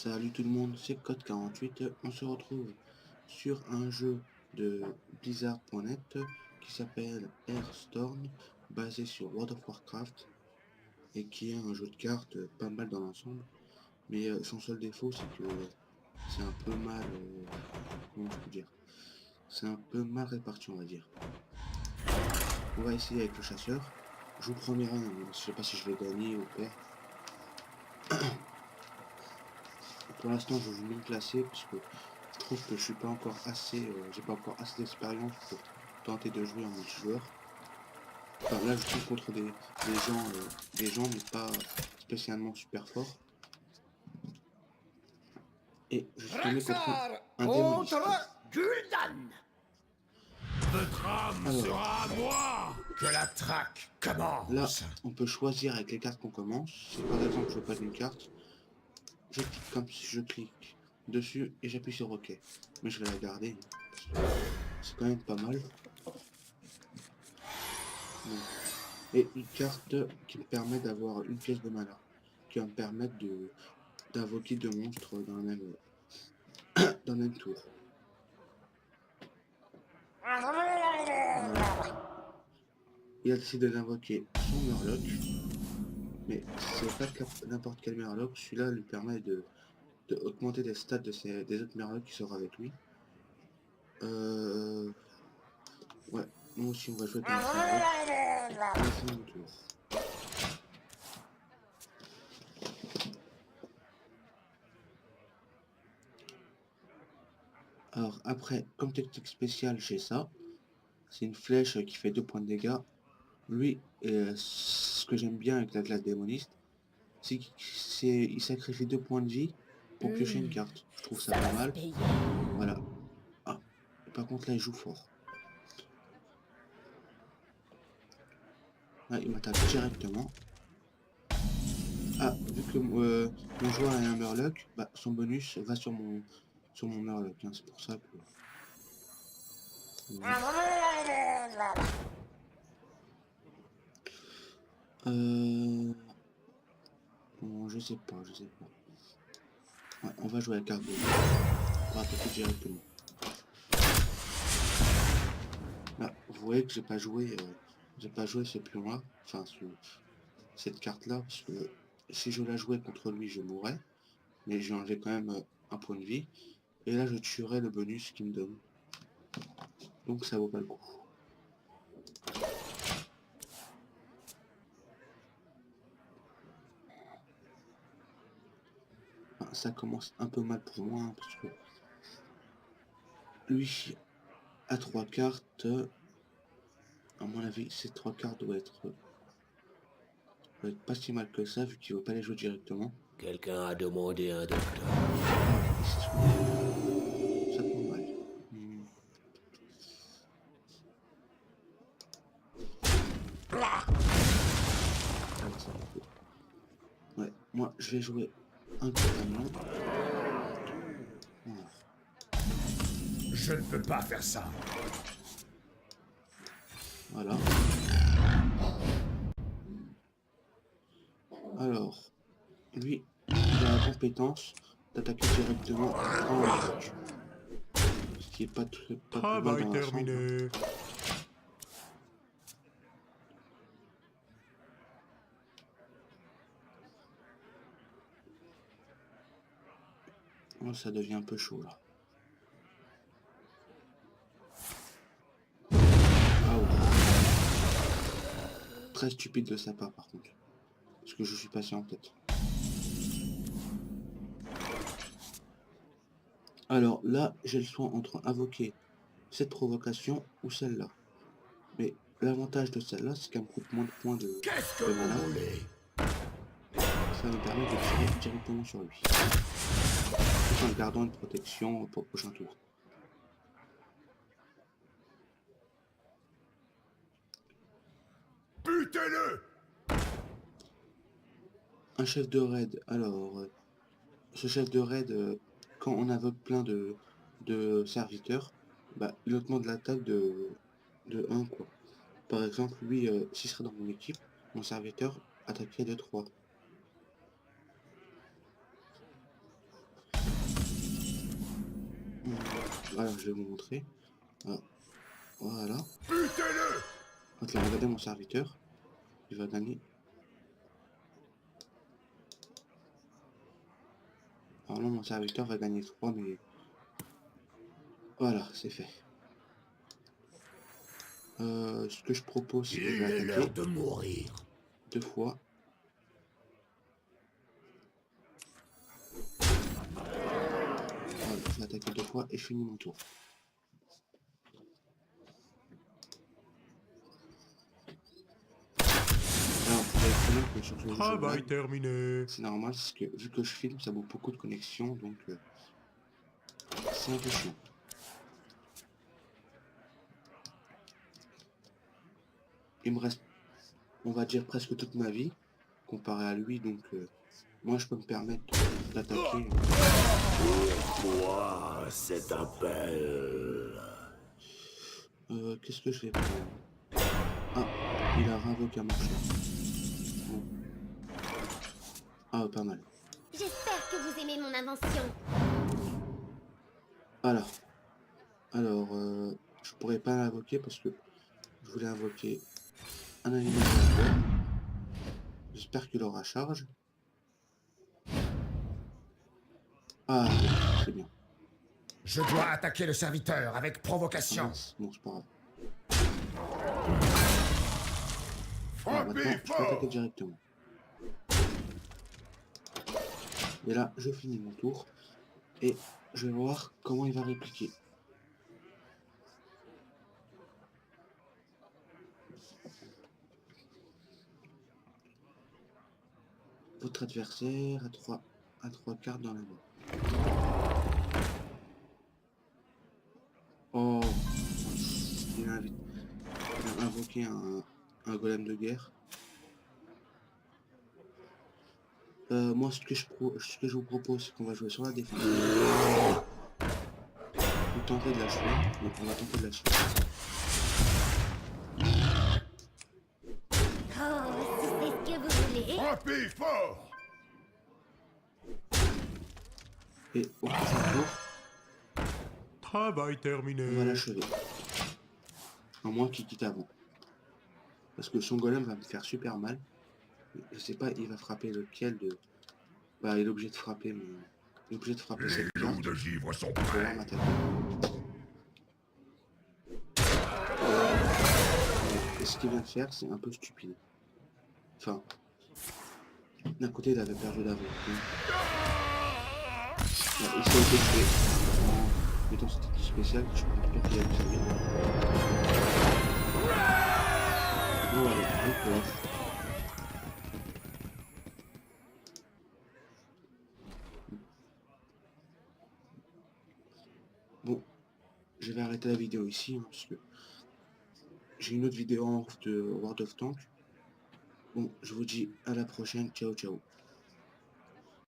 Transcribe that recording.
Salut tout le monde, c'est Code48. On se retrouve sur un jeu de Blizzard.net qui s'appelle Hearthstone, basé sur World of Warcraft et qui est un jeu de cartes pas mal dans l'ensemble. Mais son seul défaut, c'est que c'est un peu mal, comment je peux dire, c'est un peu mal réparti, on va dire. On va essayer avec le chasseur. Je vous promets rien, hein, je sais pas si je vais gagner ou perdre. Pour l'instant, je joue non classé parce que je trouve que je suis pas encore assez, j'ai pas encore assez d'expérience pour tenter de jouer en multijoueur. Enfin, là, je joue contre des gens, mais pas spécialement super forts. Et je suis tombé contre Raxar un contre démoniste. Gul'dan. Votre âme Alors, sera à moi que la traque là, commence. on peut choisir avec les cartes qu'on commence. Si par exemple je veux pas d'une carte, je clique comme si je clique dessus et j'appuie sur OK. Mais je vais la garder, hein, parce que c'est quand même pas mal. Bon. Et une carte qui me permet d'avoir une pièce de mana, qui va me permettre de d'invoquer deux monstres dans le même tour. Voilà. Il a décidé d'invoquer son Murloc, mais c'est pas n'importe quel Murloc, celui-là lui permet de augmenter les stats des autres Murlocs qui seront avec lui. Ouais, moi aussi on va jouer avec un autre Murloc. Là c'est mon tour. Alors après, comme technique spéciale, j'ai ça. C'est une flèche qui fait 2 points de dégâts. Lui, ce que j'aime bien avec la glace démoniste, c'est qu'il sacrifie 2 points de vie pour piocher une carte. Je trouve ça Ça pas va se mal. payer. Voilà. Ah, par contre là il joue fort. Là il m'attaque directement. Ah, vu que mon joueur est un Murloc, bah, son bonus va sur mon Murloc, hein, c'est pour ça que... Voilà. Euh... Bon, je sais pas, je sais pas. Ouais, on va jouer à la carte bonus. On va attaquer directement. Là, vous voyez que j'ai pas joué ce pion-là, enfin cette carte-là, parce que si je la jouais contre lui, je mourrais, mais j'ai enlevé quand même un point de vie, et là je tuerais le bonus qu'il me donne. Donc ça vaut pas le coup. Enfin, ça commence un peu mal pour moi, hein, parce que lui a 3 cartes. À mon avis, ces 3 cartes doivent être pas si mal que ça, vu qu'il veut pas les jouer directement. Quelqu'un a demandé un docteur. Ah, et c'est ce qu'on a. Ça tombe mal. Hmm. Ah, ça va. Ouais, moi je vais jouer un compagnon. Voilà. Je ne peux pas faire ça. Voilà. Alors, lui, il a la compétence d'attaquer directement en bloc. Ce qui est pas plus mal Travail dans l'ensemble, hein. terminé. Oh, ça devient un peu chaud là. Ah ouais. Très stupide de sa part par contre. Parce que je suis passé en tête. Alors là, j'ai le choix entre invoquer cette provocation ou celle-là. Mais l'avantage de celle-là, c'est qu'elle me coûte moins de points Qu'est-ce que de vous mana. voulez? Ça me permet de tirer directement sur lui. Tout en gardant une protection pour le prochain tour. Butez-le! Un chef de raid, alors, ce chef de raid, quand on invoque plein de serviteurs, bah, il augmente l'attaque de 1, quoi. Par exemple, lui, s'il serait dans mon équipe, mon serviteur attaquerait de 3. Alors, je vais vous montrer. Ah, voilà. Butez-le! Ok, regardez mon serviteur. Il va gagner. Alors là, mon serviteur va gagner 3, mais... Voilà, c'est fait. Ce que je propose, c'est que je vais Il est l'heure attaquer de mourir. 2 fois. Voilà, je vais attaquer 2 fois et je finis mon tour. Alors, vous allez connaître que sur ce jeu Travail lag, terminé. c'est normal, parce que vu que je filme, ça vaut beaucoup de connexion, donc c'est un peu chiant. Il me reste, on va dire, presque toute ma vie, comparé à lui, donc moi je peux me permettre d'attaquer. Pourquoi cet appel? Qu'est-ce que je vais prendre? Ah, il a réinvoqué un marchand. Bon. Ah, pas mal. J'espère que vous aimez mon invention. Alors, je pourrais pas l'invoquer parce que je voulais invoquer un animal de la terre. J'espère qu'il aura charge. Ah, c'est bien. Je dois attaquer le serviteur avec Ah, provocation. mince, bon, c'est pas grave. Alors Frappez maintenant, je peux attaquer fort! directement. Et là, je finis mon tour. Et je vais voir comment il va répliquer. Votre adversaire a 3 cartes dans la main. Oh, il a, il a invoqué un golem de guerre. Moi, ce que je vous propose, c'est qu'on va jouer sur la défense. Vous tentez de l'achever. Donc, on va tenter de l'achever. Oh, si c'est ce que vous voulez. Frappez fort! Et au prochain tour, Travail on va terminé. l'achever. À moins qu'il quitte avant. Parce que son golem va me faire super mal. Je sais pas, il va frapper lequel de... Bah, il est obligé de frapper, mais... Il est obligé de frapper Les cette loups carte de givre sont pour pouvoir prêts. m'attaquer. Et ce qu'il vient de faire, c'est un peu stupide. Enfin, d'un côté, il avait perdu d'avance. Il s'est été tué. En mettant cette équipe spéciale, je pense pas qu'il a pu servir. Non, allez, un peu off. Bon, je vais arrêter la vidéo ici, hein, parce que j'ai une autre vidéo en off de World of Tanks. Bon, je vous dis à la prochaine. Ciao, ciao.